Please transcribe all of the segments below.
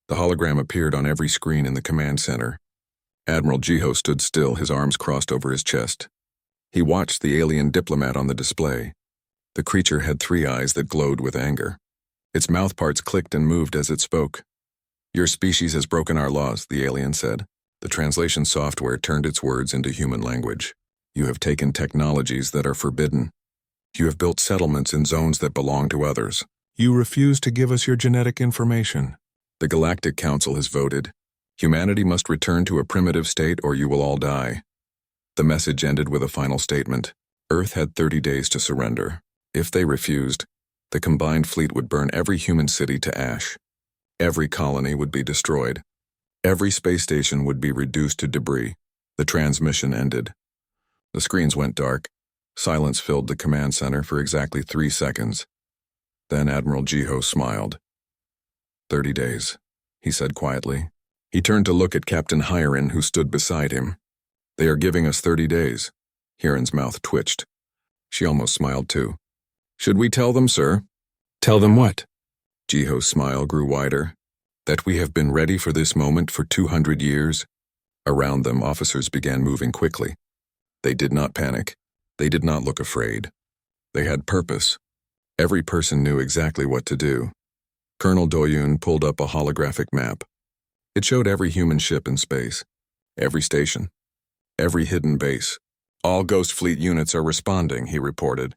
The hologram appeared on every screen in the command center. Admiral Jiho stood still, his arms crossed over his chest. He watched the alien diplomat on the display. The creature had 3 eyes that glowed with anger. Its mouthparts clicked and moved as it spoke. "Your species has broken our laws," the alien said. The translation software turned its words into human language. "You have taken technologies that are forbidden. You have built settlements in zones that belong to others. You refuse to give us your genetic information. The Galactic Council has voted. Humanity must return to a primitive state or you will all die." The message ended with a final statement. Earth had 30 days to surrender. If they refused, the combined fleet would burn every human city to ash. Every colony would be destroyed. Every space station would be reduced to debris. The transmission ended. The screens went dark. Silence filled the command center for exactly 3 seconds. Then Admiral Jiho smiled. 30 days, he said quietly. He turned to look at Captain Hiren, who stood beside him. "They are giving us 30 days. Hiren's mouth twitched. She almost smiled too. "Should we tell them, sir?" "Tell them what?" Jiho's smile grew wider. "That we have been ready for this moment for 200 years. Around them, officers began moving quickly. They did not panic. They did not look afraid. They had purpose. Every person knew exactly what to do. Colonel Doyun pulled up a holographic map. It showed every human ship in space, every station, every hidden base. "All Ghost Fleet units are responding," he reported.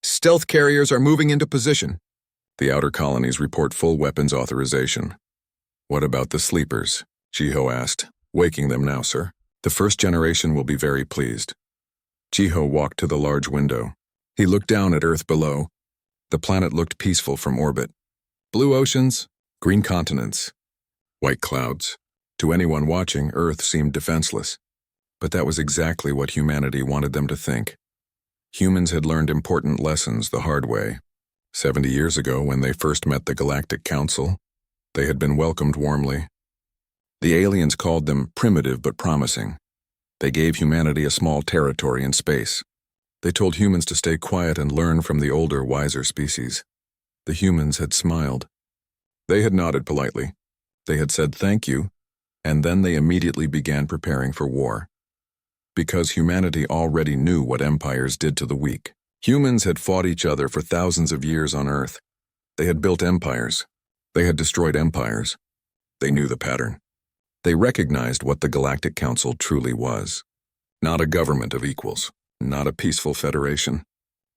"Stealth carriers are moving into position." The outer colonies report full weapons authorization. "What about the sleepers?" Jiho asked. "Waking them now, sir. The first generation will be very pleased." Jiho walked to the large window. He looked down at Earth below. The planet looked peaceful from orbit. Blue oceans, green continents, white clouds. To anyone watching, Earth seemed defenseless. But that was exactly what humanity wanted them to think. Humans had learned important lessons the hard way. 70 years ago, when they first met the Galactic Council, they had been welcomed warmly. The aliens called them primitive but promising. They gave humanity a small territory in space. They told humans to stay quiet and learn from the older, wiser species. The humans had smiled. They had nodded politely. They had said thank you, and then they immediately began preparing for war. Because humanity already knew what empires did to the weak. Humans had fought each other for thousands of years on Earth. They had built empires. They had destroyed empires. They knew the pattern. They recognized what the Galactic Council truly was. Not a government of equals. Not a peaceful federation.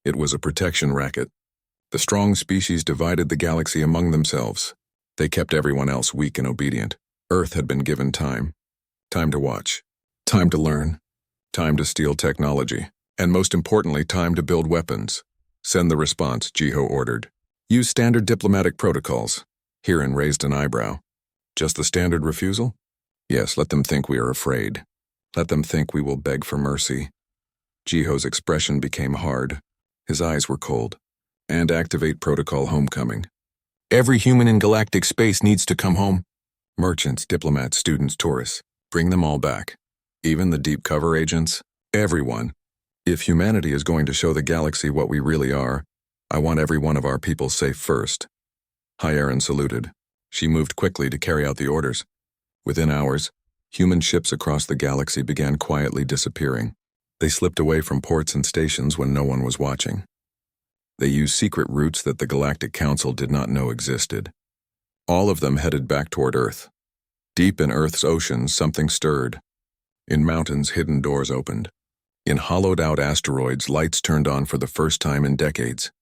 It was a protection racket. The strong species divided the galaxy among themselves. They kept everyone else weak and obedient. Earth had been given time. Time to watch. Time to learn. Time to steal technology. And most importantly, time to build weapons. "Send the response," Jiho ordered. "Use standard diplomatic protocols." Hiren raised an eyebrow. "Just the standard refusal?" "Yes, let them think we are afraid. Let them think we will beg for mercy." Jiho's expression became hard. His eyes were cold. "And activate Protocol Homecoming. Every human in galactic space needs to come home. Merchants, diplomats, students, tourists. Bring them all back. Even the deep cover agents. Everyone. If humanity is going to show the galaxy what we really are, I want every one of our people safe first." Hiren saluted. She moved quickly to carry out the orders. Within hours, human ships across the galaxy began quietly disappearing. They slipped away from ports and stations when no one was watching. They used secret routes that the Galactic Council did not know existed. All of them headed back toward Earth. Deep in Earth's oceans, something stirred. In mountains, hidden doors opened. In hollowed-out asteroids, lights turned on for the first time in decades.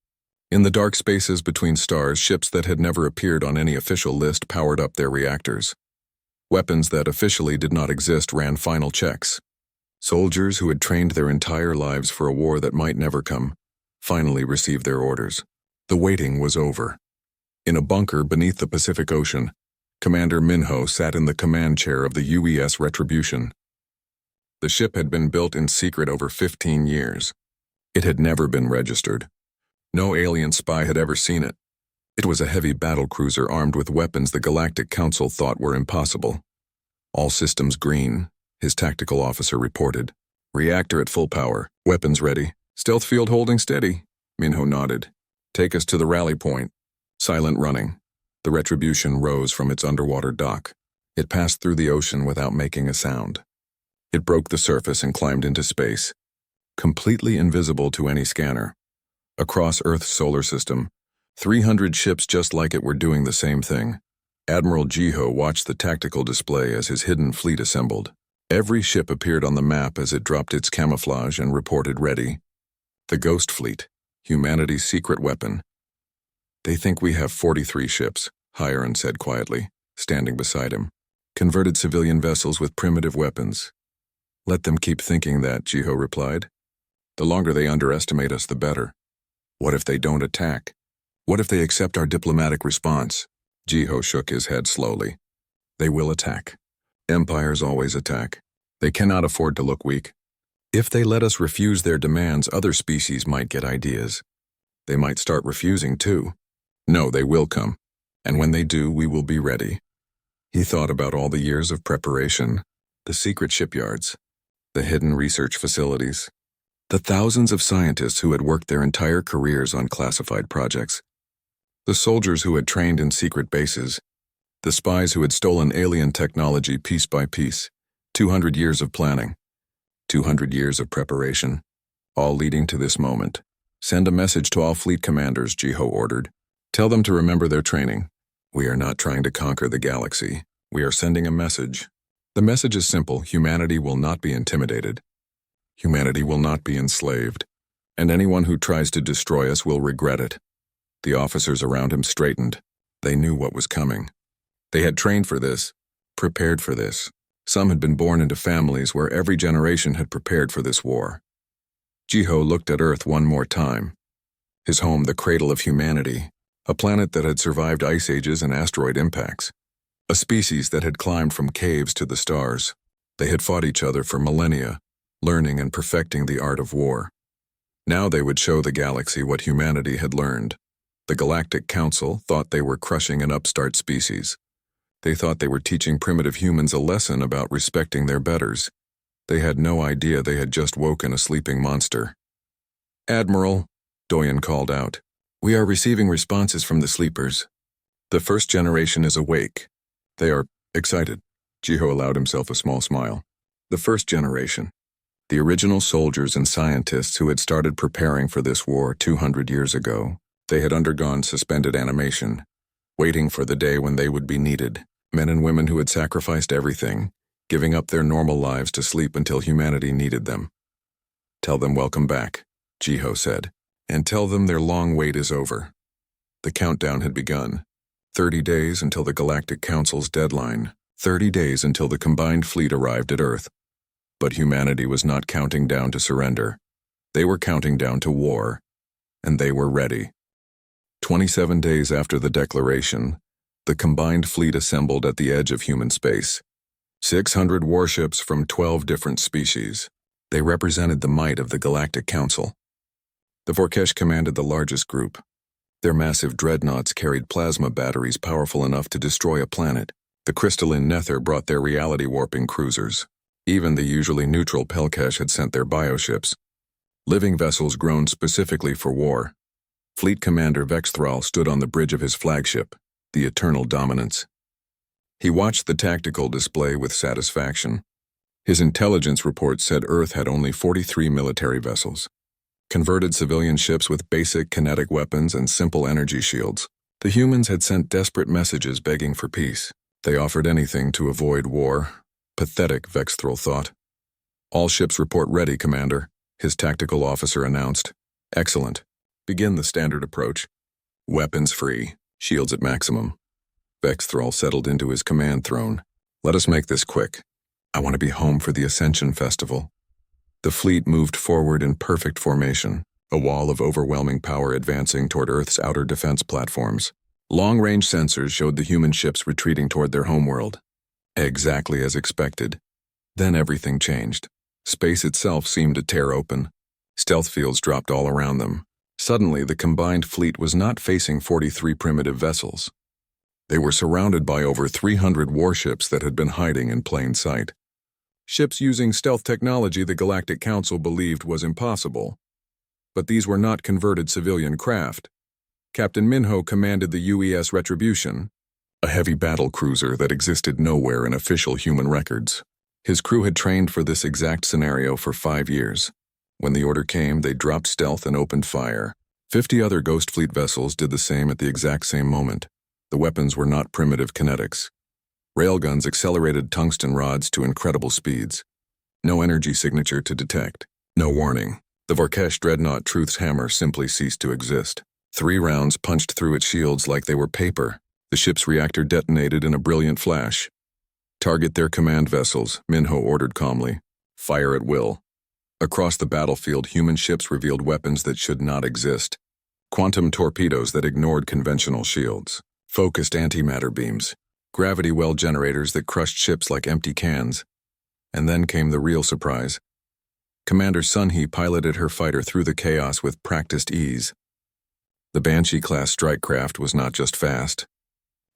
In the dark spaces between stars, ships that had never appeared on any official list powered up their reactors. Weapons that officially did not exist ran final checks. Soldiers who had trained their entire lives for a war that might never come finally received their orders. The waiting was over. In a bunker beneath the Pacific Ocean, Commander Minho sat in the command chair of the UES Retribution. The ship had been built in secret over 15 years. It had never been registered. No alien spy had ever seen it. It was a heavy battlecruiser armed with weapons the Galactic Council thought were impossible. "All systems green," his tactical officer reported. "Reactor at full power. Weapons ready. Stealth field holding steady." Minho nodded. "Take us to the rally point." Silent running. The Retribution rose from its underwater dock. It passed through the ocean without making a sound. It broke the surface and climbed into space, completely invisible to any scanner. Across Earth's solar system, 300 ships just like it were doing the same thing. Admiral Jiho watched the tactical display as his hidden fleet assembled. Every ship appeared on the map as it dropped its camouflage and reported ready. The Ghost Fleet, humanity's secret weapon. They think we have 43 ships, Hiron said quietly, standing beside him. Converted civilian vessels with primitive weapons. Let them keep thinking that, Jiho replied. The longer they underestimate us, the better. What if they don't attack? What if they accept our diplomatic response? Jiho shook his head slowly. They will attack. Empires always attack. They cannot afford to look weak. If they let us refuse their demands, other species might get ideas. They might start refusing too. No, they will come. And when they do, we will be ready. He thought about all the years of preparation, the secret shipyards, the hidden research facilities, the thousands of scientists who had worked their entire careers on classified projects, the soldiers who had trained in secret bases, the spies who had stolen alien technology piece by piece, 200 years of planning, 200 years of preparation, all leading to this moment. Send a message to all fleet commanders, Jiho ordered. Tell them to remember their training. We are not trying to conquer the galaxy. We are sending a message. The message is simple. Humanity will not be intimidated. Humanity will not be enslaved. And anyone who tries to destroy us will regret it. The officers around him straightened. They knew what was coming. They had trained for this, prepared for this. Some had been born into families where every generation had prepared for this war. Jiho looked at Earth one more time. His home, the cradle of humanity, a planet that had survived ice ages and asteroid impacts, a species that had climbed from caves to the stars. They had fought each other for millennia, learning and perfecting the art of war. Now they would show the galaxy what humanity had learned. The Galactic Council thought they were crushing an upstart species. They thought they were teaching primitive humans a lesson about respecting their betters. They had no idea they had just woken a sleeping monster. Admiral, Doyen called out, we are receiving responses from the sleepers. The first generation is awake. They are excited. Jiho allowed himself a small smile. The first generation. The original soldiers and scientists who had started preparing for this war 200 years ago. They had undergone suspended animation, waiting for the day when they would be needed. Men and women who had sacrificed everything, giving up their normal lives to sleep until humanity needed them. Tell them welcome back, Jiho said, and tell them their long wait is over. The countdown had begun. 30 days until the Galactic Council's deadline. 30 days until the combined fleet arrived at Earth. But humanity was not counting down to surrender. They were counting down to war, and they were ready. 27 days after the declaration, the combined fleet assembled at the edge of human space. 600 warships from 12 different species. They represented the might of the Galactic Council. The Vorkesh commanded the largest group. Their massive dreadnoughts carried plasma batteries powerful enough to destroy a planet. The crystalline Nether brought their reality-warping cruisers. Even the usually neutral Pelkesh had sent their bioships, living vessels grown specifically for war. Fleet Commander Vexthral stood on the bridge of his flagship, the Eternal Dominance. He watched the tactical display with satisfaction. His intelligence report said Earth had only 43 military vessels, converted civilian ships with basic kinetic weapons and simple energy shields. The humans had sent desperate messages begging for peace. They offered anything to avoid war. Pathetic, Vexthral thought. All ships report ready, Commander, his tactical officer announced. Excellent. Begin the standard approach. Weapons free, shields at maximum. Vexthral settled into his command throne. Let us make this quick. I want to be home for the Ascension Festival. The fleet moved forward in perfect formation, a wall of overwhelming power advancing toward Earth's outer defense platforms. Long-range sensors showed the human ships retreating toward their homeworld. Exactly as expected. Then everything changed. Space itself seemed to tear open. Stealth fields dropped all around them. Suddenly, the combined fleet was not facing 43 primitive vessels. They were surrounded by over 300 warships that had been hiding in plain sight. Ships using stealth technology the Galactic Council believed was impossible. But these were not converted civilian craft. Captain Minho commanded the UES Retribution, a heavy battle cruiser that existed nowhere in official human records. His crew had trained for this exact scenario for 5 years. When the order came, they dropped stealth and opened fire. 50 other Ghost Fleet vessels did the same at the exact same moment. The weapons were not primitive kinetics. Railguns accelerated tungsten rods to incredible speeds. No energy signature to detect. No warning. The Vorkesh Dreadnought Truth's hammer simply ceased to exist. 3 rounds punched through its shields like they were paper. The ship's reactor detonated in a brilliant flash. "Target their command vessels," Minho ordered calmly. "Fire at will." Across the battlefield, human ships revealed weapons that should not exist. Quantum torpedoes that ignored conventional shields. Focused antimatter beams. Gravity well generators that crushed ships like empty cans. And then came the real surprise. Commander Sunhee piloted her fighter through the chaos with practiced ease. The Banshee-class strike craft was not just fast.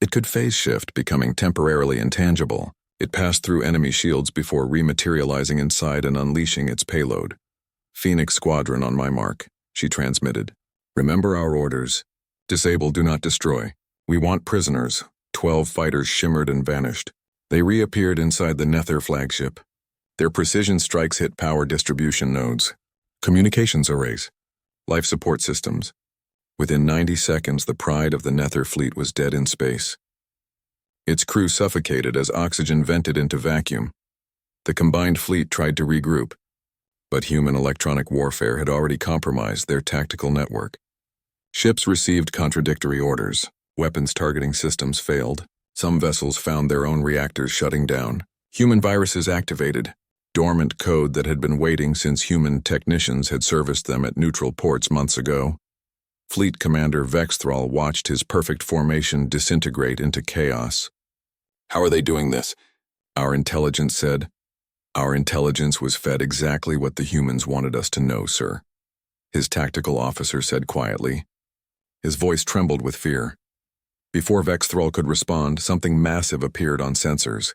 It could phase shift, becoming temporarily intangible. It passed through enemy shields before rematerializing inside and unleashing its payload. "Phoenix Squadron on my mark," she transmitted. "Remember our orders. Disable, do not destroy. We want prisoners." 12 fighters shimmered and vanished. They reappeared inside the Nether flagship. Their precision strikes hit power distribution nodes, communications arrays, life support systems. Within 90 seconds, the pride of the Nether fleet was dead in space. Its crew suffocated as oxygen vented into vacuum. The combined fleet tried to regroup, but human electronic warfare had already compromised their tactical network. Ships received contradictory orders. Weapons targeting systems failed. Some vessels found their own reactors shutting down. Human viruses activated. Dormant code that had been waiting since human technicians had serviced them at neutral ports months ago. Fleet Commander Vexthrall watched his perfect formation disintegrate into chaos. "How are they doing this?" Our intelligence said. "Our intelligence was fed exactly what the humans wanted us to know, sir," his tactical officer said quietly. His voice trembled with fear. Before Vexthrall could respond, something massive appeared on sensors.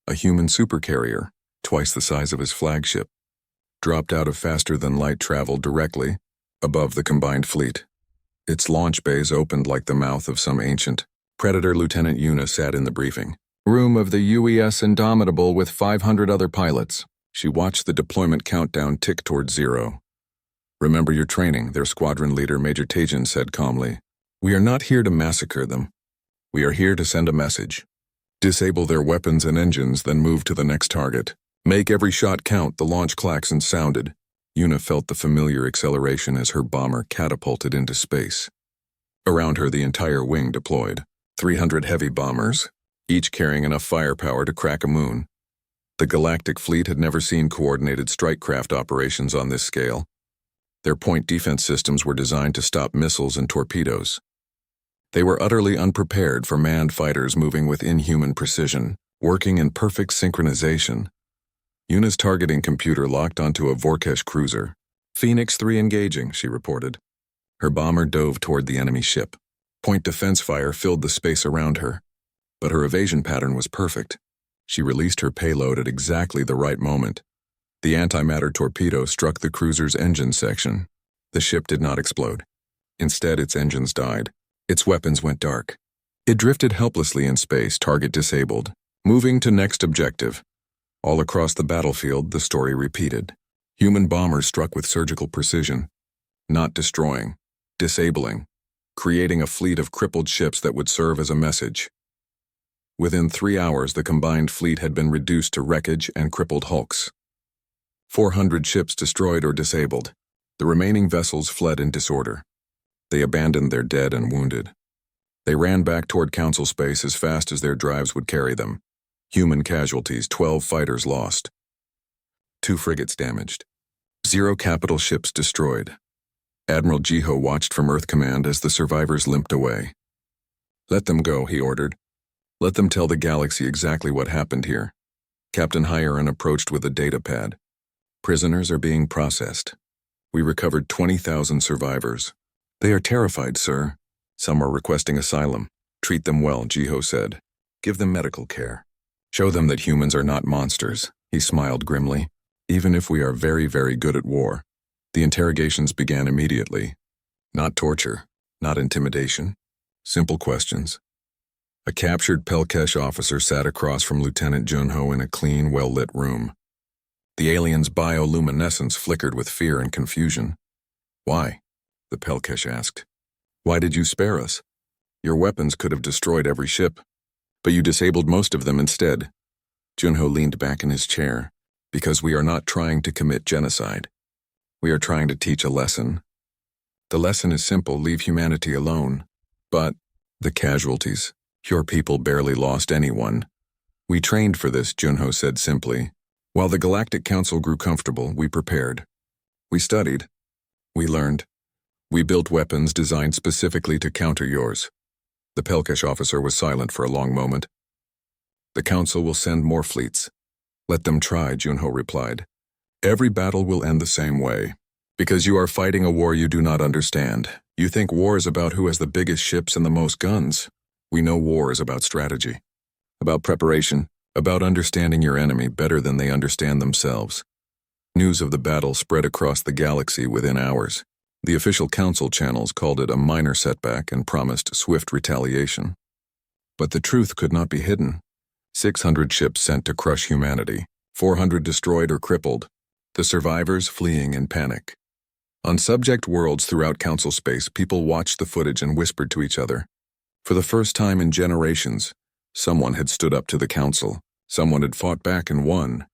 A human supercarrier, twice the size of his flagship, dropped out of faster-than-light travel directly above the combined fleet. Its launch bays opened like the mouth of some ancient. Predator Lieutenant Yuna sat in the briefing room of the UES Indomitable with 500 other pilots. She watched the deployment countdown tick toward 0. "Remember your training," their squadron leader Major Tajin said calmly. "We are not here to massacre them. We are here to send a message. Disable their weapons and engines, then move to the next target. Make every shot count," the launch klaxon sounded. Yuna felt the familiar acceleration as her bomber catapulted into space. Around her, the entire wing deployed. 300 heavy bombers, each carrying enough firepower to crack a moon. The Galactic Fleet had never seen coordinated strike craft operations on this scale. Their point defense systems were designed to stop missiles and torpedoes. They were utterly unprepared for manned fighters moving with inhuman precision, working in perfect synchronization. Yuna's targeting computer locked onto a Vorkesh cruiser. "Phoenix 3 engaging," she reported. Her bomber dove toward the enemy ship. Point defense fire filled the space around her, but her evasion pattern was perfect. She released her payload at exactly the right moment. The antimatter torpedo struck the cruiser's engine section. The ship did not explode. Instead, its engines died. Its weapons went dark. It drifted helplessly in space, target disabled. Moving to next objective. All across the battlefield, the story repeated. Human bombers struck with surgical precision, not destroying, disabling, creating a fleet of crippled ships that would serve as a message. Within 3 hours, the combined fleet had been reduced to wreckage and crippled hulks. 400 ships destroyed or disabled. The remaining vessels fled in disorder. They abandoned their dead and wounded. They ran back toward Council space as fast as their drives would carry them. Human casualties, 12 fighters lost. 2 frigates damaged. 0 capital ships destroyed. Admiral Jiho watched from Earth Command as the survivors limped away. "Let them go," he ordered. "Let them tell the galaxy exactly what happened here." Captain Hyeron approached with a data pad. "Prisoners are being processed. We recovered 20,000 survivors. They are terrified, sir. Some are requesting asylum. Treat them well," Jiho said. "Give them medical care. Show them that humans are not monsters." He smiled grimly. "Even if we are very, very good at war." The interrogations began immediately. Not torture, not intimidation. Simple questions. A captured Pelkesh officer sat across from Lieutenant Junho in a clean, well-lit room. The alien's bioluminescence flickered with fear and confusion. "Why?" the Pelkesh asked. "Why did you spare us? Your weapons could have destroyed every ship, but you disabled most of them instead." Junho leaned back in his chair. "Because we are not trying to commit genocide. We are trying to teach a lesson. The lesson is simple: leave humanity alone. But the casualties, your people barely lost anyone." "We trained for this," Junho said simply. "While the Galactic Council grew comfortable, we prepared. We studied. We learned. We built weapons designed specifically to counter yours." The Pelkesh officer was silent for a long moment. "The Council will send more fleets." "Let them try," Junho replied. "Every battle will end the same way. Because you are fighting a war you do not understand. You think war is about who has the biggest ships and the most guns. We know war is about strategy, about preparation, about understanding your enemy better than they understand themselves." News of the battle spread across the galaxy within hours. The official council channels called it a minor setback and promised swift retaliation. But the truth could not be hidden. 600 ships sent to crush humanity, 400 destroyed or crippled, the survivors fleeing in panic. On subject worlds throughout council space, people watched the footage and whispered to each other. For the first time in generations, someone had stood up to the council. Someone had fought back and won.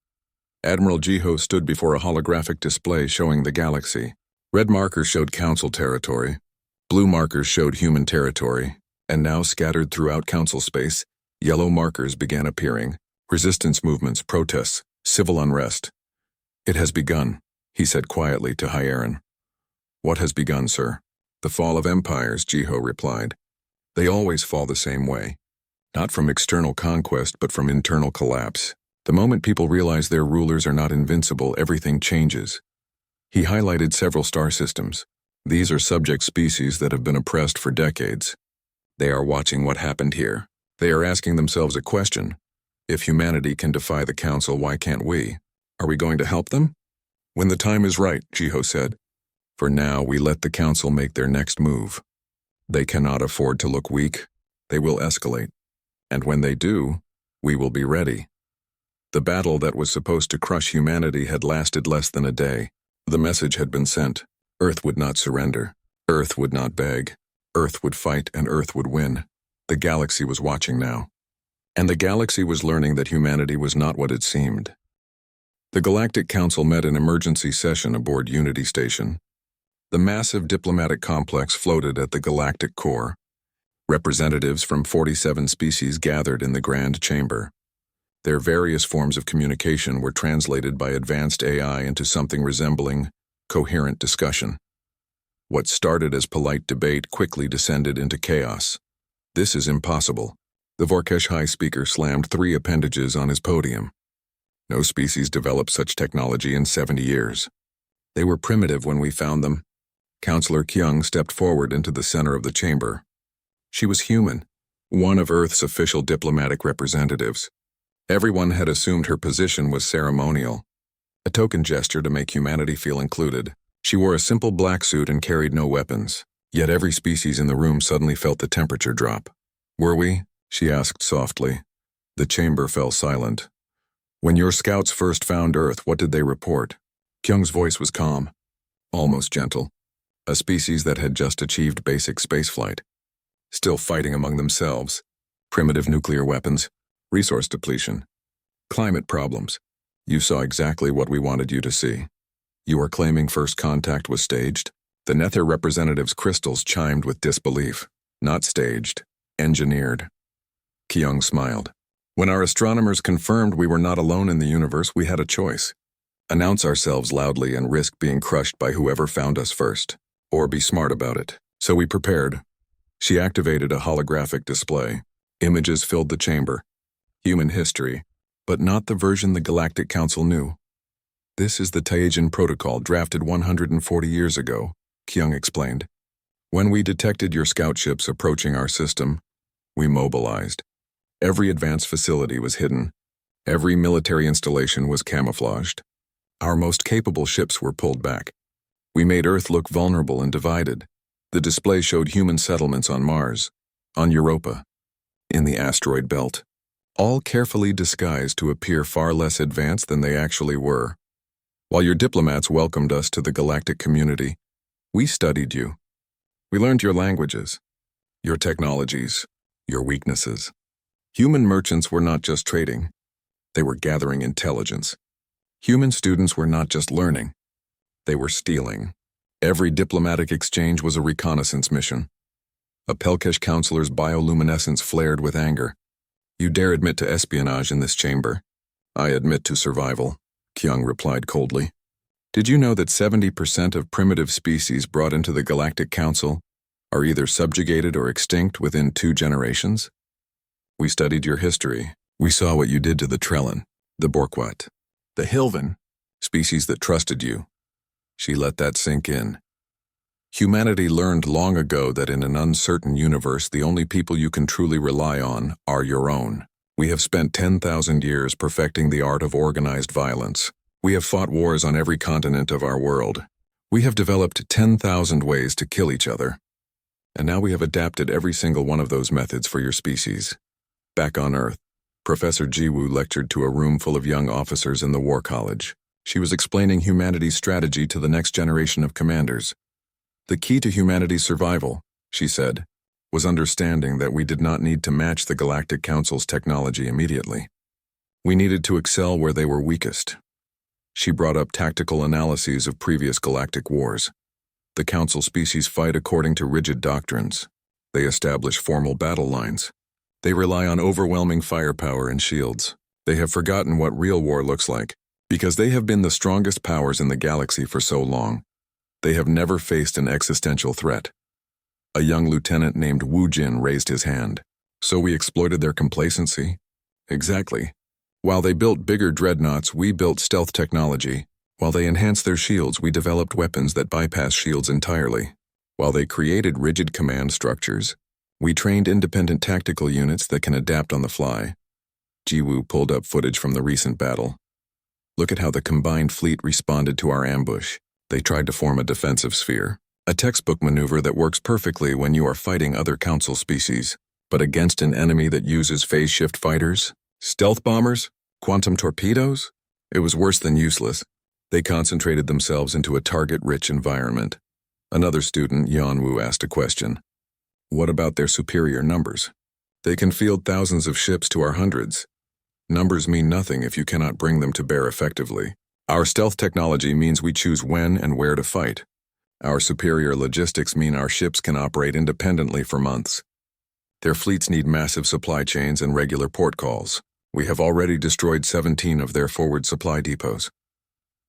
Admiral Jiho stood before a holographic display showing the galaxy. Red markers showed council territory, blue markers showed human territory, and now scattered throughout council space, yellow markers began appearing: resistance movements, protests, civil unrest. "It has begun," he said quietly to Hyeron. "What has begun, sir?" "The fall of empires," Jiho replied. "They always fall the same way. Not from external conquest, but from internal collapse. The moment people realize their rulers are not invincible, everything changes." He highlighted several star systems. These are subject species that have been oppressed for decades. They are watching what happened here. They are asking themselves a question. If humanity can defy the council, why can't we? Are we going to help them? "When the time is right," Jiho said. "For now, we let the council make their next move. They cannot afford to look weak. They will escalate. And when they do, we will be ready." The battle that was supposed to crush humanity had lasted less than a day. The message had been sent. Earth would not surrender. Earth would not beg. Earth would fight, and Earth would win. The galaxy was watching now. And the galaxy was learning that humanity was not what it seemed. The Galactic Council met in emergency session aboard Unity Station. The massive diplomatic complex floated at the galactic core. Representatives from 47 species gathered in the Grand Chamber. Their various forms of communication were translated by advanced AI into something resembling coherent discussion. What started as polite debate quickly descended into chaos. "This is impossible." The Vorkesh High speaker slammed 3 appendages on his podium. "No species developed such technology in 70 years. They were primitive when we found them." Counselor Kyung stepped forward into the center of the chamber. She was human, one of Earth's official diplomatic representatives. Everyone had assumed her position was ceremonial, a token gesture to make humanity feel included. She wore a simple black suit and carried no weapons, yet every species in the room suddenly felt the temperature drop. "Were we?" she asked softly. The chamber fell silent. "When your scouts first found Earth, what did they report?" Kyung's voice was calm, almost gentle. A species that had just achieved basic spaceflight. Still fighting among themselves. Primitive nuclear weapons. Resource depletion. Climate problems. You saw exactly what we wanted you to see. You are claiming first contact was staged? The Nether representative's crystals chimed with disbelief. Not staged. Engineered. Kyung smiled. "When our astronomers confirmed we were not alone in the universe, we had a choice. Announce ourselves loudly and risk being crushed by whoever found us first. Or be smart about it. So we prepared." She activated a holographic display. Images filled the chamber. Human history, but not the version the Galactic Council knew. "This is the Taejan Protocol drafted 140 years ago," Kyung explained. "When we detected your scout ships approaching our system, we mobilized. Every advanced facility was hidden. Every military installation was camouflaged. Our most capable ships were pulled back. We made Earth look vulnerable and divided. The display showed human settlements on Mars, on Europa, in the asteroid belt, all carefully disguised to appear far less advanced than they actually were. While your diplomats welcomed us to the galactic community, we studied you. We learned your languages, your technologies, your weaknesses. Human merchants were not just trading, they were gathering intelligence. Human students were not just learning, they were stealing. Every diplomatic exchange was a reconnaissance mission. A Pelkesh counselor's bioluminescence flared with anger. You dare admit to espionage in this chamber? I admit to survival, Kyung replied coldly. Did you know that 70% of primitive species brought into the Galactic Council are either subjugated or extinct within 2 generations? We studied your history. We saw what you did to the Trellin, the Borquat, the Hilvan, species that trusted you. She let that sink in. Humanity learned long ago that in an uncertain universe, the only people you can truly rely on are your own. We have spent 10,000 years perfecting the art of organized violence. We have fought wars on every continent of our world. We have developed 10,000 ways to kill each other. And now we have adapted every single one of those methods for your species. Back on Earth, Professor Jiwoo lectured to a room full of young officers in the War College. She was explaining humanity's strategy to the next generation of commanders. The key to humanity's survival, she said, was understanding that we did not need to match the Galactic Council's technology immediately. We needed to excel where they were weakest. She brought up tactical analyses of previous galactic wars. The Council species fight according to rigid doctrines. They establish formal battle lines. They rely on overwhelming firepower and shields. They have forgotten what real war looks like, because they have been the strongest powers in the galaxy for so long. They have never faced an existential threat. A young lieutenant named Wu Jin raised his hand. So we exploited their complacency? Exactly. While they built bigger dreadnoughts, we built stealth technology. While they enhanced their shields, we developed weapons that bypass shields entirely. While they created rigid command structures, we trained independent tactical units that can adapt on the fly. Jiwoo pulled up footage from the recent battle. Look at how the combined fleet responded to our ambush. They tried to form a defensive sphere, a textbook maneuver that works perfectly when you are fighting other Council species, but against an enemy that uses phase shift fighters, stealth bombers, quantum torpedoes? It was worse than useless. They concentrated themselves into a target-rich environment. Another student, Yanwu, asked a question. What about their superior numbers? They can field thousands of ships to our hundreds. Numbers mean nothing if you cannot bring them to bear effectively. Our stealth technology means we choose when and where to fight. Our superior logistics mean our ships can operate independently for months. Their fleets need massive supply chains and regular port calls. We have already destroyed 17 of their forward supply depots.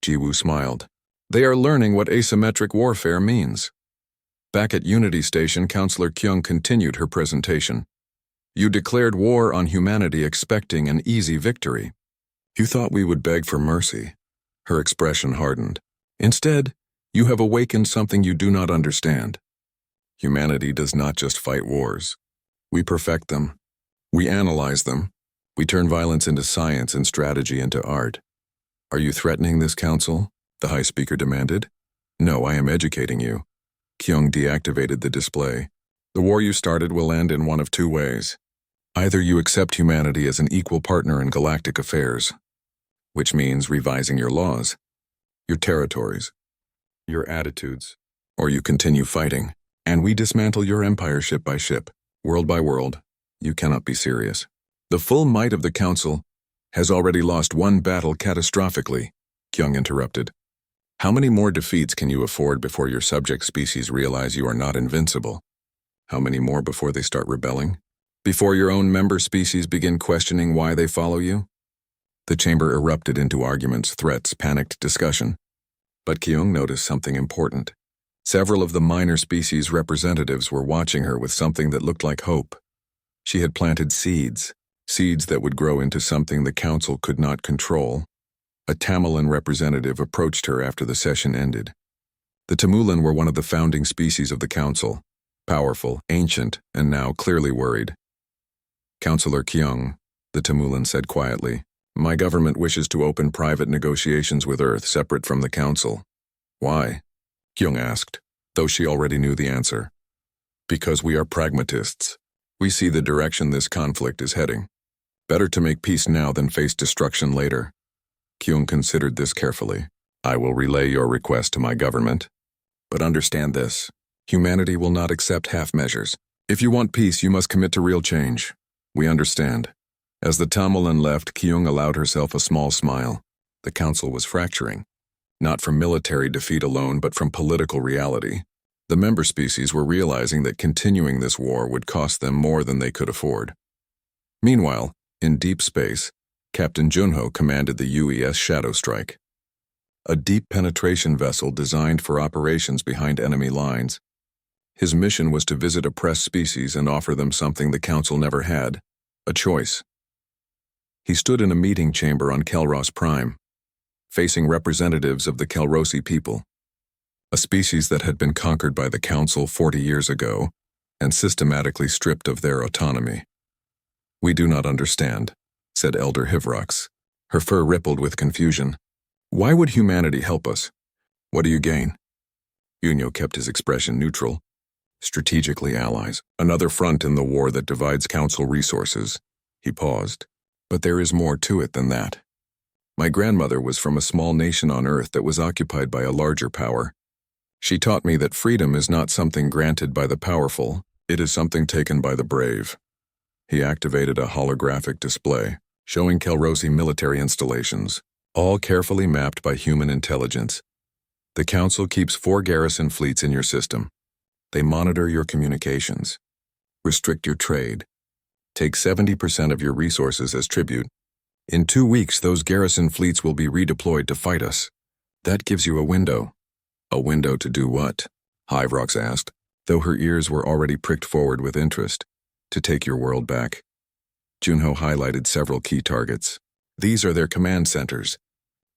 Jiwoo smiled. They are learning what asymmetric warfare means. Back at Unity Station, Counselor Kyung continued her presentation. You declared war on humanity expecting an easy victory. You thought we would beg for mercy. Her expression hardened. Instead, you have awakened something you do not understand. Humanity does not just fight wars. We perfect them. We analyze them. We turn violence into science and strategy into art. Are you threatening this council? The High Speaker demanded. No, I am educating you. Kyung deactivated the display. The war you started will end in one of 2 ways. Either you accept humanity as an equal partner in galactic affairs, which means revising your laws, your territories, your attitudes, or you continue fighting, and we dismantle your empire ship by ship, world by world. You cannot be serious. The full might of the Council has already lost 1 battle catastrophically, Kyung interrupted. How many more defeats can you afford before your subject species realize you are not invincible? How many more before they start rebelling? Before your own member species begin questioning why they follow you? The chamber erupted into arguments, threats, panicked discussion. But Kyung noticed something important. Several of the minor species representatives were watching her with something that looked like hope. She had planted seeds that would grow into something the Council could not control. A Tamulan representative approached her after the session ended. The Tamulan were one of the founding species of the Council, powerful, ancient, and now clearly worried. Counselor Kyung, the Tamulan said quietly, my government wishes to open private negotiations with Earth separate from the Council. Why? Kyung asked, though she already knew the answer. Because we are pragmatists. We see the direction this conflict is heading. Better to make peace now than face destruction later. Kyung considered this carefully. I will relay your request to my government. But understand this. Humanity will not accept half measures. If you want peace, you must commit to real change. We understand. As the Tamalan left, Kyung allowed herself a small smile. The council was fracturing. Not from military defeat alone, but from political reality. The member species were realizing that continuing this war would cost them more than they could afford. Meanwhile, in deep space, Captain Junho commanded the UES Shadow Strike, a deep penetration vessel designed for operations behind enemy lines. His mission was to visit oppressed species and offer them something the Council never had, a choice. He stood in a meeting chamber on Kelros Prime, facing representatives of the Kelrosi people, a species that had been conquered by the Council 40 years ago and systematically stripped of their autonomy. We do not understand, said Elder Hivrox. Her fur rippled with confusion. Why would humanity help us? What do you gain? Yunyo kept his expression neutral. Strategically allies, another front in the war that divides Council resources. He paused. But there is more to it than that. My grandmother was from a small nation on Earth that was occupied by a larger power. She taught me that freedom is not something granted by the powerful, it is something taken by the brave. He activated a holographic display, showing Kelrosi military installations, all carefully mapped by human intelligence. The Council keeps 4 garrison fleets in your system. They monitor your communications, restrict your trade, take 70% of your resources as tribute. In 2 weeks, those garrison fleets will be redeployed to fight us. That gives you a window. A window to do what? Hivrox asked, though her ears were already pricked forward with interest. To take your world back. Junho highlighted several key targets. These are their command centers.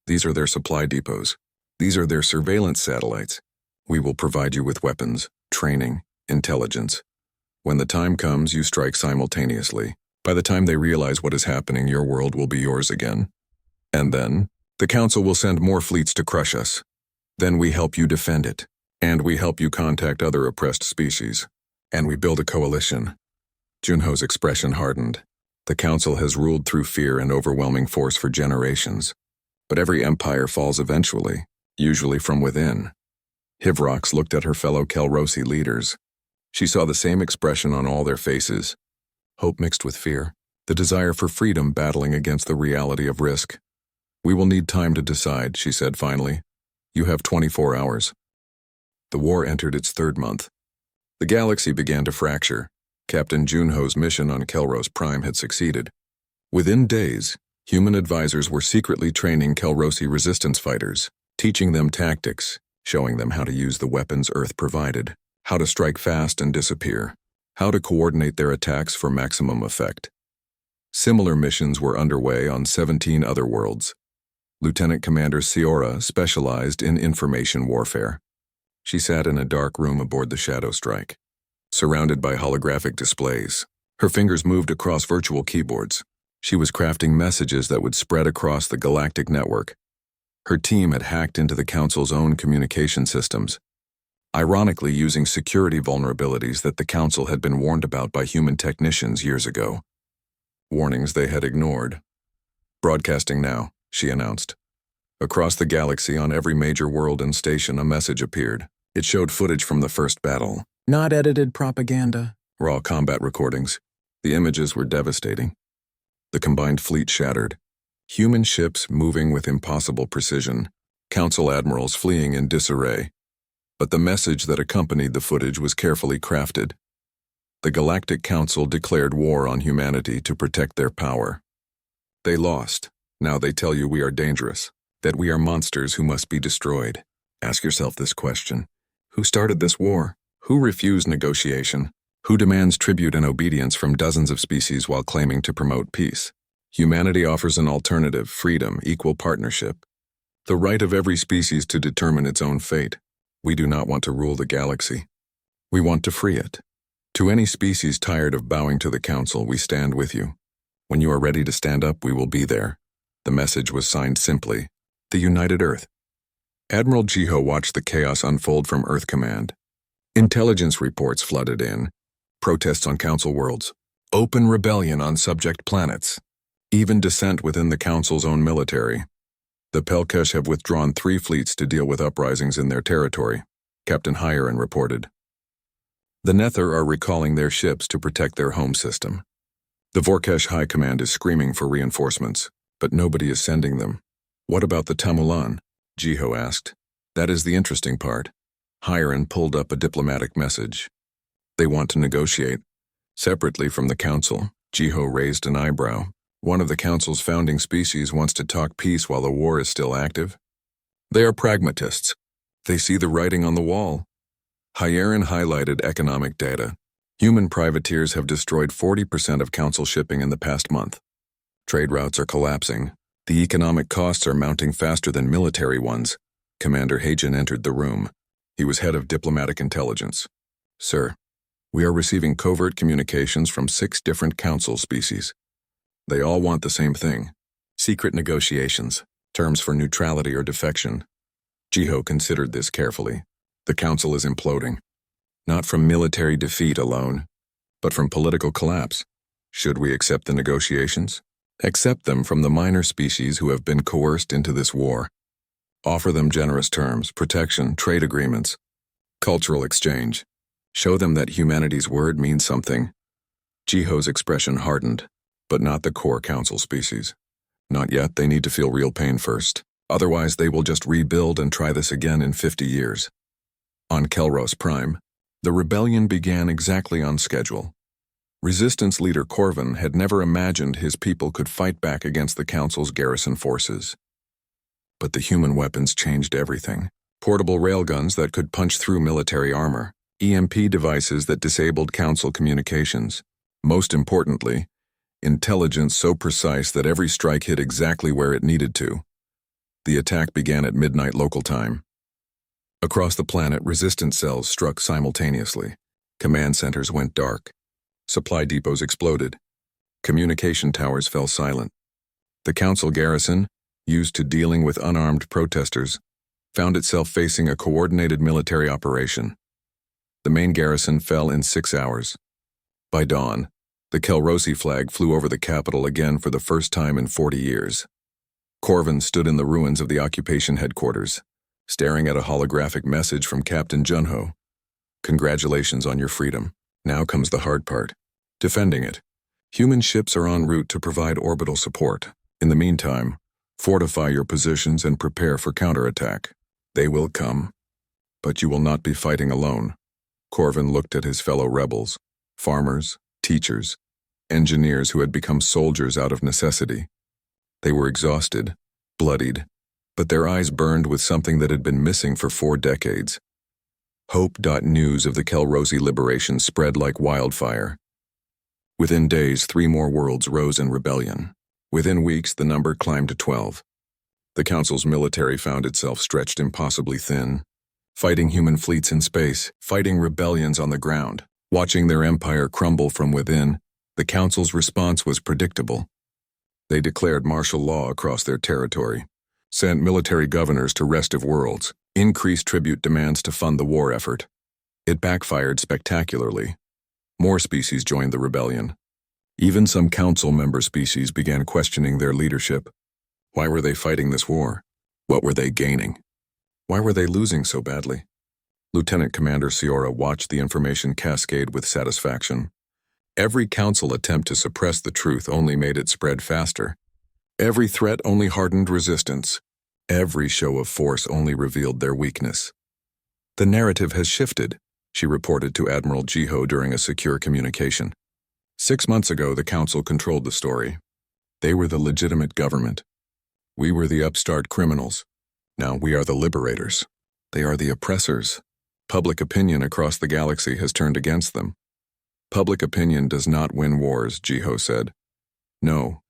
These are their supply depots. These are their surveillance satellites. We will provide you with weapons, training, intelligence. When the time comes, you strike simultaneously. By the time they realize what is happening, your world will be yours again. And then, the Council will send more fleets to crush us. Then we help you defend it. And we help you contact other oppressed species. And we build a coalition. Junho's expression hardened. The Council has ruled through fear and overwhelming force for generations. But every empire falls eventually, usually from within. Hivrox looked at her fellow Kelrosi leaders. She saw the same expression on all their faces. Hope mixed with fear. The desire for freedom battling against the reality of risk. We will need time to decide, she said finally. You have 24 hours. The war entered its 3rd month. The galaxy began to fracture. Captain Junho's mission on Kelros Prime had succeeded. Within days, human advisors were secretly training Kelrosi resistance fighters, teaching them tactics, showing them how to use the weapons Earth provided, how to strike fast and disappear, how to coordinate their attacks for maximum effect. Similar missions were underway on 17 other worlds. Lieutenant Commander Siora specialized in information warfare. She sat in a dark room aboard the Shadow Strike, surrounded by holographic displays. Her fingers moved across virtual keyboards. She was crafting messages that would spread across the galactic network. Her team had hacked into the Council's own communication systems, ironically using security vulnerabilities that the Council had been warned about by human technicians years ago. Warnings they had ignored. Broadcasting now, she announced. Across the galaxy on every major world and station a message appeared. It showed footage from the first battle. Not edited propaganda. Raw combat recordings. The images were devastating. The combined fleet shattered. Human ships moving with impossible precision. Council admirals fleeing in disarray. But the message that accompanied the footage was carefully crafted. The Galactic Council declared war on humanity to protect their power. They lost. Now they tell you we are dangerous, that we are monsters who must be destroyed. Ask yourself this question. Who started this war? Who refused negotiation? Who demands tribute and obedience from dozens of species while claiming to promote peace? Humanity offers an alternative, freedom, equal partnership. The right of every species to determine its own fate. We do not want to rule the galaxy. We want to free it. To any species tired of bowing to the Council, we stand with you. When you are ready to stand up, we will be there. The message was signed simply, the United Earth. Admiral Jiho watched the chaos unfold from Earth Command. Intelligence reports flooded in. protests on council worlds, open rebellion on subject planets, even dissent within the council's own military. The Pelkesh have withdrawn 3 fleets to deal with uprisings in their territory, Captain Hyerin reported. The Nether are recalling their ships to protect their home system. The Vorkesh High Command is screaming for reinforcements, but nobody is sending them. What about the Tamulan? Jiho asked. That is the interesting part. Hyerin pulled up a diplomatic message. They want to negotiate. Separately from the council, Jiho raised an eyebrow. One of the council's founding species wants to talk peace while the war is still active. They are pragmatists. They see the writing on the wall. Hyerin highlighted economic data. Human privateers have destroyed 40% of council shipping in the past month. Trade routes are collapsing. The economic costs are mounting faster than military ones. Commander Hagen entered the room. He was head of diplomatic intelligence. Sir, we are receiving covert communications from 6 different council species. They all want the same thing. Secret negotiations, terms for neutrality or defection. Jiho considered this carefully. The council is imploding. Not from military defeat alone, but from political collapse. Should we accept the negotiations? Accept them from the minor species who have been coerced into this war. Offer them generous terms, protection, trade agreements, cultural exchange. Show them that humanity's word means something. Jiho's expression hardened, but not the core council species. Not yet, they need to feel real pain first. Otherwise, they will just rebuild and try this again in 50 years. On Kelros Prime, the rebellion began exactly on schedule. Resistance leader Corvin had never imagined his people could fight back against the council's garrison forces. But the human weapons changed everything. Portable railguns that could punch through military armor, EMP devices that disabled council communications. Most importantly, intelligence so precise that every strike hit exactly where it needed to. The attack began at midnight local time. Across the planet, resistance cells struck simultaneously. Command centers went dark. Supply depots exploded. Communication towers fell silent. The council garrison, used to dealing with unarmed protesters, found itself facing a coordinated military operation. The main garrison fell in 6 hours. By dawn, the Kelrosi flag flew over the capital again for the first time in 40 years. Corvin stood in the ruins of the occupation headquarters, staring at a holographic message from Captain Junho. Congratulations on your freedom. Now comes the hard part. Defending it. Human ships are en route to provide orbital support. In the meantime, fortify your positions and prepare for counterattack. They will come. But you will not be fighting alone. Corvin looked at his fellow rebels, farmers, teachers, engineers who had become soldiers out of necessity. They were exhausted, bloodied, but their eyes burned with something that had been missing for 4 decades. Hope. News of the Kelrosi liberation spread like wildfire. Within days, 3 more worlds rose in rebellion. Within weeks, the number climbed to 12. The council's military found itself stretched impossibly thin, fighting human fleets in space, fighting rebellions on the ground. Watching their empire crumble from within, the council's response was predictable. They declared martial law across their territory, sent military governors to rest of worlds, increased tribute demands to fund the war effort. It backfired spectacularly. More species joined the rebellion. Even some council member species began questioning their leadership. Why were they fighting this war? What were they gaining? Why were they losing so badly? Lieutenant Commander Ciora watched the information cascade with satisfaction. Every council attempt to suppress the truth only made it spread faster. Every threat only hardened resistance. Every show of force only revealed their weakness. The narrative has shifted, she reported to Admiral Jiho during a secure communication. 6 months ago, the council controlled the story. They were the legitimate government. We were the upstart criminals. Now we are the liberators. They are the oppressors. Public opinion across the galaxy has turned against them. Public opinion does not win wars, Jiho said. No,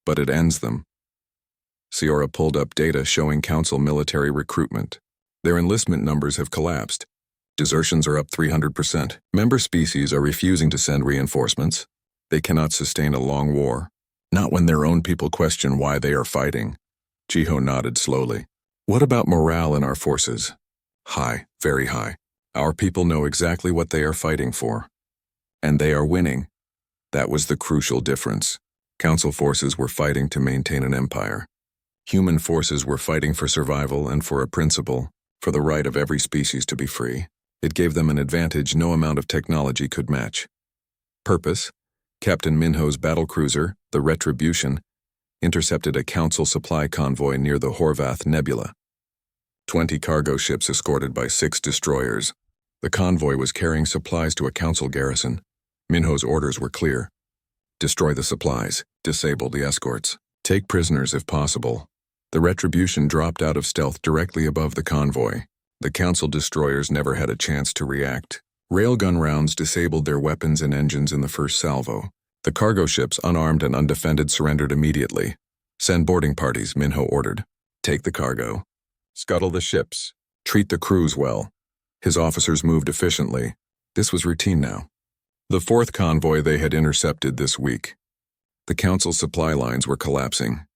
but it ends them. Ciora pulled up data showing council military recruitment. Their enlistment numbers have collapsed. Desertions are up 300%. Member species are refusing to send reinforcements. They cannot sustain a long war. Not when their own people question why they are fighting. Jiho nodded slowly. What about morale in our forces? High, very high. Our people know exactly what they are fighting for. And they are winning. That was the crucial difference. Council forces were fighting to maintain an empire. Human forces were fighting for survival and for a principle, for the right of every species to be free. It gave them an advantage no amount of technology could match. Purpose: Captain Minho's battlecruiser, the Retribution, intercepted a Council supply convoy near the Horvath Nebula. 20 cargo ships escorted by 6 destroyers. The convoy was carrying supplies to a Council garrison. Minho's orders were clear. Destroy the supplies, disable the escorts, take prisoners if possible. The Retribution dropped out of stealth directly above the convoy. The Council destroyers never had a chance to react. Railgun rounds disabled their weapons and engines in the first salvo. The cargo ships, unarmed and undefended, surrendered immediately. Send boarding parties, Minho ordered. Take the cargo. Scuttle the ships. Treat the crews well. His officers moved efficiently. This was routine now. The 4th convoy they had intercepted this week. The Council supply lines were collapsing.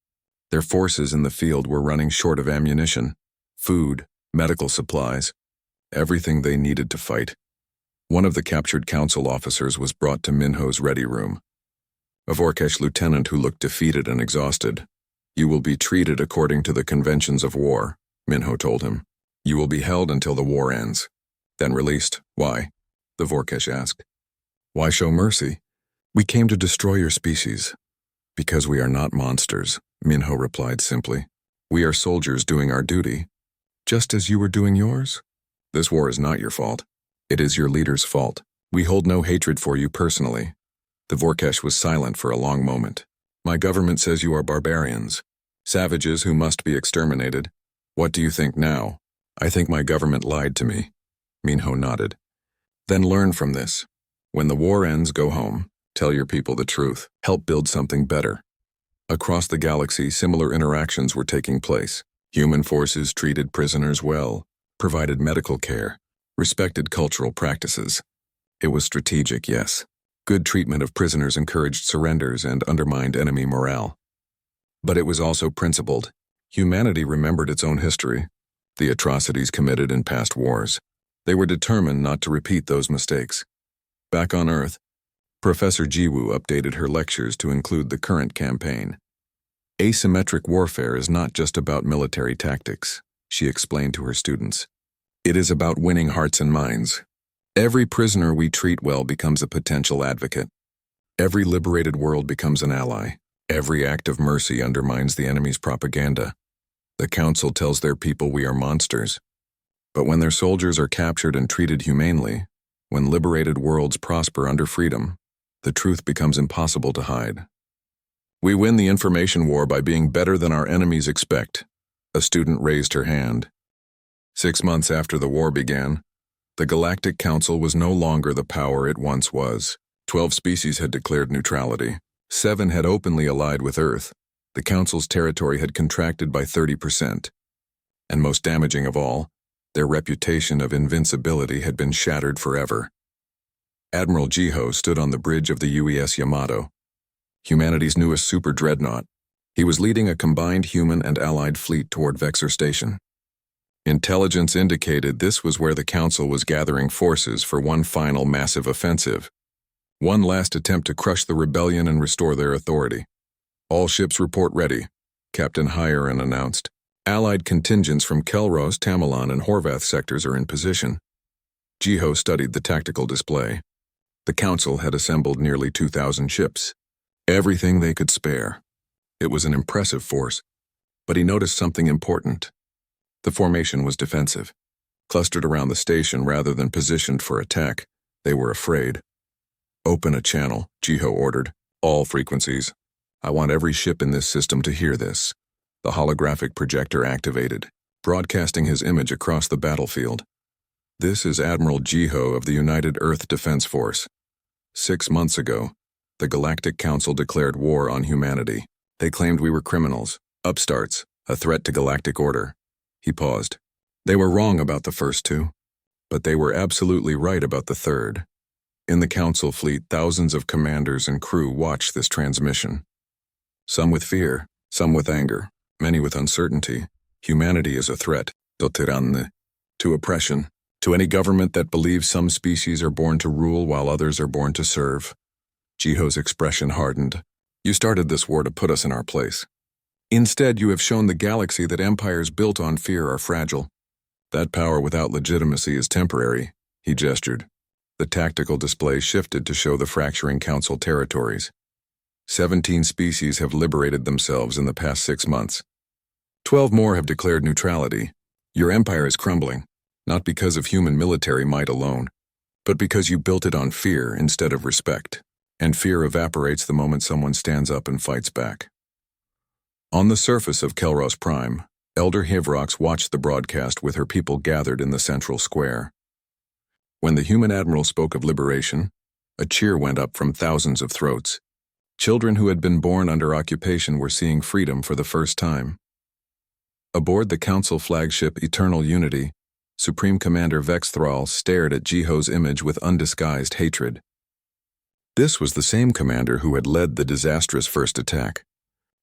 Their forces in the field were running short of ammunition, food, medical supplies, everything they needed to fight. One of the captured Council officers was brought to Minho's ready room. A Vorkesh lieutenant who looked defeated and exhausted. You will be treated according to the conventions of war, Minho told him. You will be held until the war ends, then released. Why? The Vorkesh asked. Why show mercy? We came to destroy your species. Because we are not monsters, Minho replied simply. We are soldiers doing our duty, just as you were doing yours. This war is not your fault. It is your leader's fault. We hold no hatred for you personally. The Vorkesh was silent for a long moment. My government says you are barbarians, savages who must be exterminated. What do you think now? I think my government lied to me. Minho nodded. Then learn from this. When the war ends, go home. Tell your people the truth. Help build something better. Across the galaxy, similar interactions were taking place. Human forces treated prisoners well, provided medical care, respected cultural practices. It was strategic, yes. Good treatment of prisoners encouraged surrenders and undermined enemy morale. But it was also principled. Humanity remembered its own history, the atrocities committed in past wars. They were determined not to repeat those mistakes. Back on Earth, Professor Jiwoo updated her lectures to include the current campaign. Asymmetric warfare is not just about military tactics, she explained to her students. It is about winning hearts and minds. Every prisoner we treat well becomes a potential advocate. Every liberated world becomes an ally. Every act of mercy undermines the enemy's propaganda. The Council tells their people we are monsters. But when their soldiers are captured and treated humanely, when liberated worlds prosper under freedom, the truth becomes impossible to hide. We win the information war by being better than our enemies expect. A student raised her hand. 6 months after the war began, the Galactic Council was no longer the power it once was. 12 species had declared neutrality. 7 had openly allied with Earth. The Council's territory had contracted by 30%. And most damaging of all, their reputation of invincibility had been shattered forever. Admiral Jiho stood on the bridge of the UES Yamato, humanity's newest super dreadnought. He was leading a combined human and allied fleet toward Vexor Station. Intelligence indicated this was where the Council was gathering forces for one final massive offensive. One last attempt to crush the rebellion and restore their authority. All ships report ready, Captain Hyeron announced. Allied contingents from Kelros, Tamalon, and Horvath sectors are in position. Jiho studied the tactical display. The Council had assembled nearly 2,000 ships. Everything they could spare. It was an impressive force, but he noticed something important. The formation was defensive. Clustered around the station rather than positioned for attack, they were afraid. Open a channel, Jiho ordered. All frequencies. I want every ship in this system to hear this. The holographic projector activated, broadcasting his image across the battlefield. This is Admiral Jiho of the United Earth Defense Force. 6 months ago, the Galactic Council declared war on humanity. They claimed we were criminals, upstarts, a threat to galactic order. He paused. They were wrong about the first 2, but they were absolutely right about the third. In the Council fleet, thousands of commanders and crew watched this transmission. Some with fear, some with anger, many with uncertainty. Humanity is a threat, to oppression. To any government that believes some species are born to rule while others are born to serve. Jiho's expression hardened. You started this war to put us in our place. Instead, you have shown the galaxy that empires built on fear are fragile. That power without legitimacy is temporary, he gestured. The tactical display shifted to show the fracturing council territories. 17 species have liberated themselves in the past 6 months. 12 more have declared neutrality. Your empire is crumbling, not because of human military might alone, but because you built it on fear instead of respect, and fear evaporates the moment someone stands up and fights back. On the surface of Kelros Prime, Elder Hivrox watched the broadcast with her people gathered in the central square. When the human admiral spoke of liberation, a cheer went up from thousands of throats. Children who had been born under occupation were seeing freedom for the first time. Aboard the Council flagship Eternal Unity, Supreme Commander Vex Thrall stared at Jiho's image with undisguised hatred. This was the same commander who had led the disastrous first attack.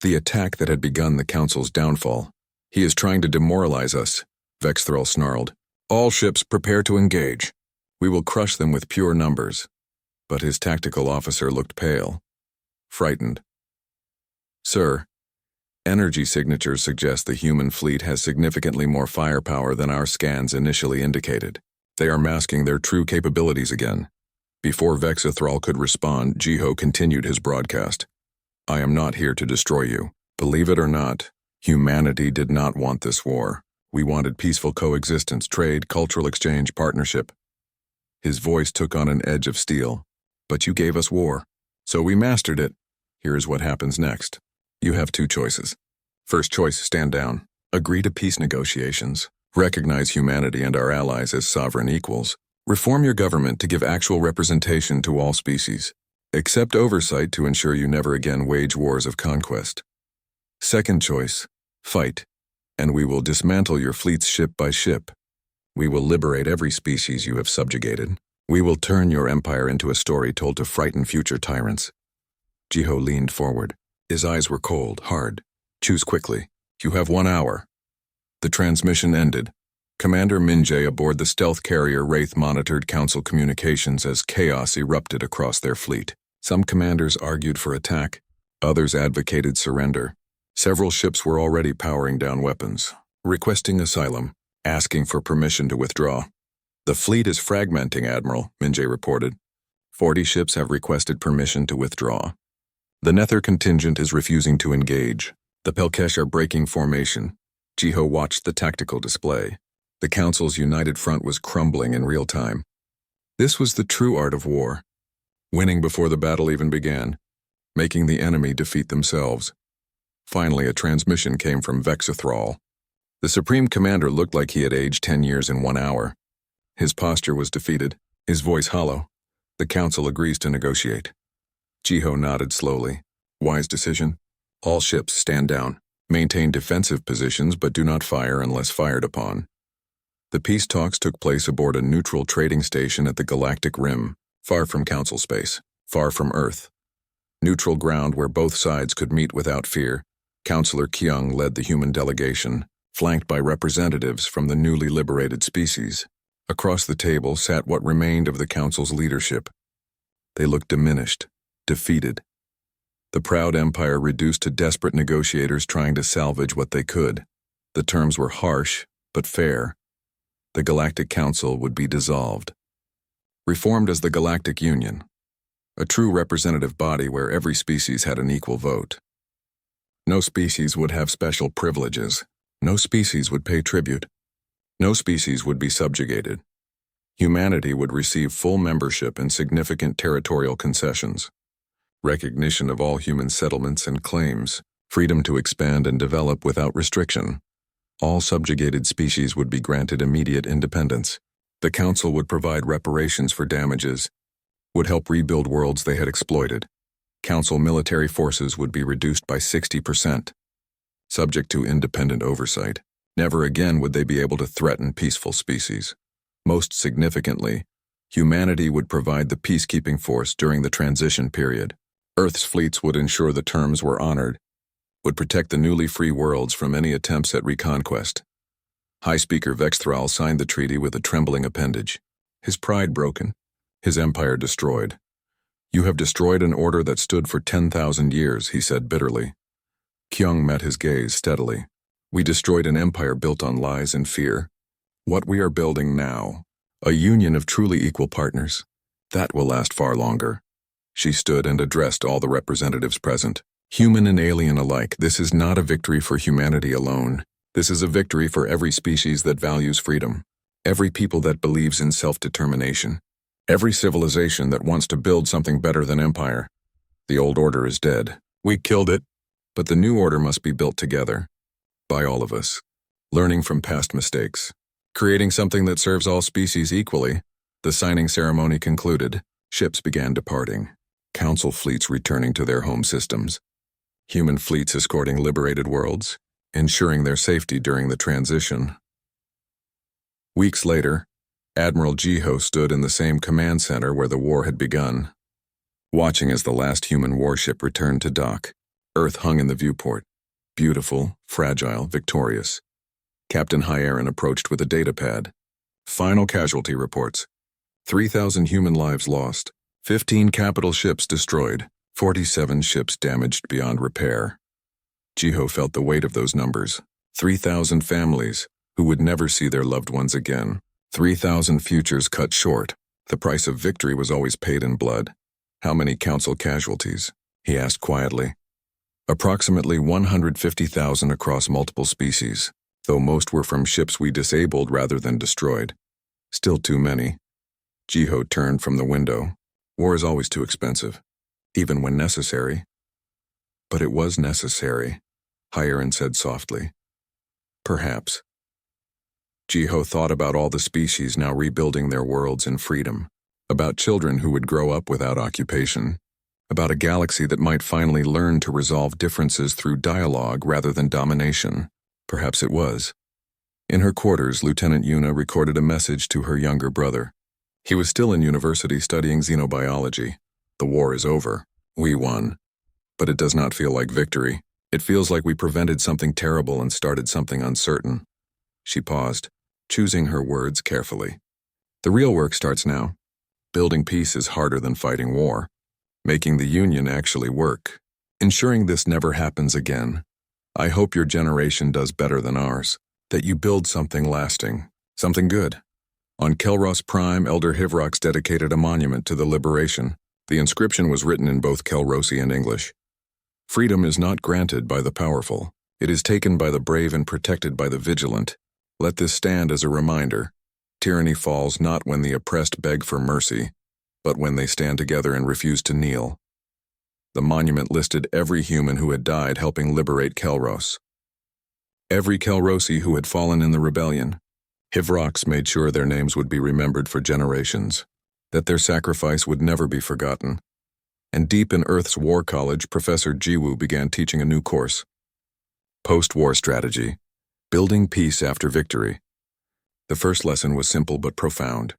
The attack that had begun the Council's downfall. He is trying to demoralize us, Vex Thrall snarled. All ships prepare to engage. We will crush them with pure numbers. But his tactical officer looked pale. Frightened. Sir, energy signatures suggest the human fleet has significantly more firepower than our scans initially indicated. They are masking their true capabilities again. Before Vexathrall could respond, Jiho continued his broadcast. I am not here to destroy you. Believe it or not, humanity did not want this war. We wanted peaceful coexistence, trade, cultural exchange, partnership. His voice took on an edge of steel. But you gave us war. So we mastered it. Here is what happens next. You have 2 choices. First choice, stand down. Agree to peace negotiations. Recognize humanity and our allies as sovereign equals. Reform your government to give actual representation to all species. Accept oversight to ensure you never again wage wars of conquest. Second choice, fight, and we will dismantle your fleets ship by ship. We will liberate every species you have subjugated. We will turn your empire into a story told to frighten future tyrants. Jiho leaned forward. His eyes were cold, hard. Choose quickly. You have 1 hour. The transmission ended. Commander Minjay aboard the stealth carrier Wraith monitored Council communications as chaos erupted across their fleet. Some commanders argued for attack. Others advocated surrender. Several ships were already powering down weapons, requesting asylum, asking for permission to withdraw. The fleet is fragmenting, Admiral, Minjay reported. 40 ships have requested permission to withdraw. The Nether contingent is refusing to engage. The Pelkesh are breaking formation. Jiho watched the tactical display. The Council's united front was crumbling in real time. This was the true art of war. Winning before the battle even began. Making the enemy defeat themselves. Finally, a transmission came from Vexathrall. The Supreme Commander looked like he had aged 10 years in 1 hour. His posture was defeated, his voice hollow. The Council agrees to negotiate. Jiho nodded slowly. Wise decision. All ships stand down. Maintain defensive positions but do not fire unless fired upon. The peace talks took place aboard a neutral trading station at the Galactic Rim, far from Council space, far from Earth. Neutral ground where both sides could meet without fear. Councillor Kyung led the human delegation, flanked by representatives from the newly liberated species. Across the table sat what remained of the Council's leadership. They looked diminished, defeated. The proud empire reduced to desperate negotiators trying to salvage what they could. The terms were harsh, but fair. The Galactic Council would be dissolved. Reformed as the Galactic Union, a true representative body where every species had an equal vote. No species would have special privileges. No species would pay tribute. No species would be subjugated. Humanity would receive full membership and significant territorial concessions. Recognition of all human settlements and claims, freedom to expand and develop without restriction. All subjugated species would be granted immediate independence. The Council would provide reparations for damages, would help rebuild worlds they had exploited. Council military forces would be reduced by 60%, subject to independent oversight. Never again would they be able to threaten peaceful species. Most significantly, humanity would provide the peacekeeping force during the transition period. Earth's fleets would ensure the terms were honored, would protect the newly free worlds from any attempts at reconquest. High Speaker Vexthral signed the treaty with a trembling appendage. His pride broken, his empire destroyed. You have destroyed an order that stood for 10,000 years, he said bitterly. Kyung met his gaze steadily. We destroyed an empire built on lies and fear. What we are building now, a union of truly equal partners, that will last far longer. She stood and addressed all the representatives present. Human and alien alike, this is not a victory for humanity alone. This is a victory for every species that values freedom, every people that believes in self-determination, every civilization that wants to build something better than empire. The old order is dead. We killed it. But the new order must be built together, by all of us, learning from past mistakes, creating something that serves all species equally. The signing ceremony concluded. Ships began departing, council fleets returning to their home systems, human fleets escorting liberated worlds, ensuring their safety during the transition. Weeks later, Admiral Jiho stood in the same command center where the war had begun, watching as the last human warship returned to dock. Earth hung in the viewport, beautiful, fragile, victorious. Captain Hyeron approached with a datapad. Final casualty reports. 3,000 human lives lost, 15 capital ships destroyed, 47 ships damaged beyond repair. Jiho felt the weight of those numbers. 3,000 families who would never see their loved ones again. 3,000 futures cut short. The price of victory was always paid in blood. How many council casualties? He asked quietly. Approximately 150,000 across multiple species, though most were from ships we disabled rather than destroyed. Still too many. Jiho turned from the window. War is always too expensive, even when necessary. But it was necessary, Hyeron said softly. Perhaps. Jiho thought about all the species now rebuilding their worlds in freedom, about children who would grow up without occupation, about a galaxy that might finally learn to resolve differences through dialogue rather than domination. Perhaps it was. In her quarters, Lieutenant Yuna recorded a message to her younger brother. He was still in university studying xenobiology. The war is over. We won. But it does not feel like victory. It feels like we prevented something terrible and started something uncertain. She paused, choosing her words carefully. The real work starts now. Building peace is harder than fighting war. Making the union actually work. Ensuring this never happens again. I hope your generation does better than ours. That you build something lasting. Something good. On Kelros Prime, Elder Hivrox dedicated a monument to the liberation. The inscription was written in both Kelrosi and English. Freedom is not granted by the powerful. It is taken by the brave and protected by the vigilant. Let this stand as a reminder. Tyranny falls not when the oppressed beg for mercy, but when they stand together and refuse to kneel. The monument listed every human who had died helping liberate Kelros. Every Kelrosi who had fallen in the rebellion. Hivrox made sure their names would be remembered for generations, that their sacrifice would never be forgotten. And deep in Earth's War College, Professor Jiwoo began teaching a new course. Post-war strategy. Building peace after victory. The first lesson was simple but profound.